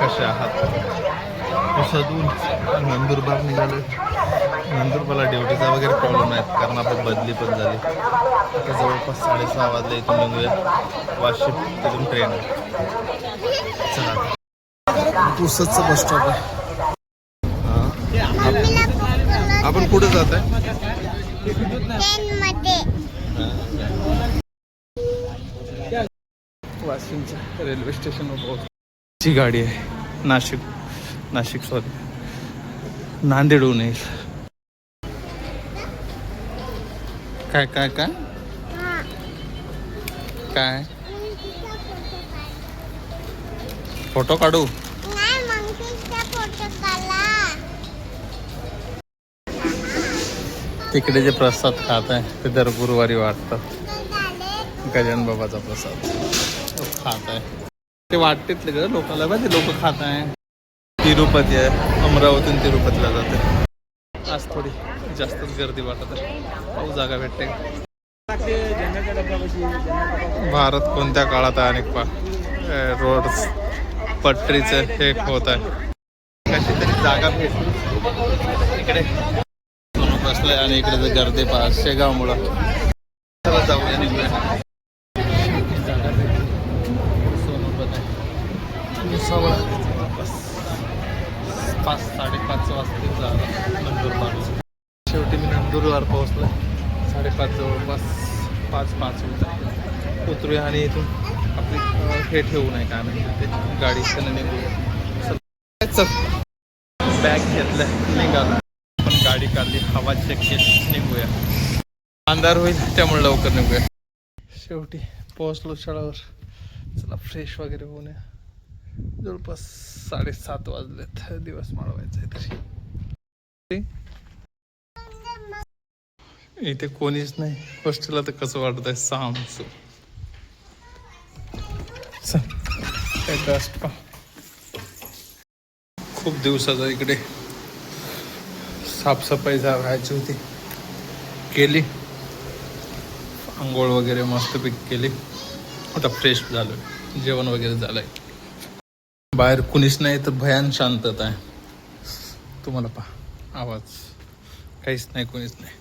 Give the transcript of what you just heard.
कसे आहात? पुसदून नंदुरबार निघालो. नंदुरबारला ड्युटीचा वगैरे प्रॉब्लेम नाहीत कारण आपली बदली पण झाली. आता जवळपास 6:30 वाजले. इथून निघूया वाशिम, तिथून ट्रेन आहे. चला पुसदचं बस स्टॉप आहे. आपण कुठे जात आहे? वाशिमच्या रेल्वे स्टेशनवर पोहोचची गाडी आहे. नाशिक सॉरी नांदेडहून येईल. काय काय काय काय फोटो काढू? तिकडे जे प्रसाद खात आहे ते दर गुरुवारी वाटतात. गजानन बाबाचा प्रसाद खात आहे ते वाटतेच ग लोकांना. ते लोक खात आहे. तिरुपती आहे, अमरावतीतून तिरुपतीला जाते. आज थोडी जास्तच गर्दी वाटत आहे. पाहू जागा भेटते. भारत कोणत्या काळात आहे आणि रोड पटरीचं हे होत आहे. कशी तरी जागा भेटली. इकडे बसलाय आणि इकडे जर गर्दी पहा शेगावमुळं. चला जाऊया निघूया. जागा भेटली. सोनोपत आहे. बस 5-5:30 वाजता झाला नंदुरबार. शेवटी मी नंदुरबार पोहोचलो. 5:30 जवळपास 5:05 होता. उतरूया आणि इथून आपली हे ठेवू नये काय म्हणते ते गाडी त्याला निघूया. चल बॅग घेतलं निघालो. पण गाडी काढली, हवा चेक केली, निघूया. अंधार होईल त्यामुळे लवकर निघूया. शेवटी पोहोचलो शाळावर. चला फ्रेश वगैरे होऊन या. जवळपास 7:30 वाजलेत. दिवस माळवायचा आहे तरी. इथे कोणीच नाही. हॉस्टेलला तर कसं वाटत आहे सामसू. खूप दिवसाचा इकडे साफसफाई व्हायची होती, केली. आंघोळ वगैरे मस्तपैकी केली. आता फ्रेश झालो. जेवण वगैरे झालंय. बाहेर कुणीच नाही तर भयान शांतता आहे. तुम्हाला पहा आवाज काहीच नाही, कोणीच नाही.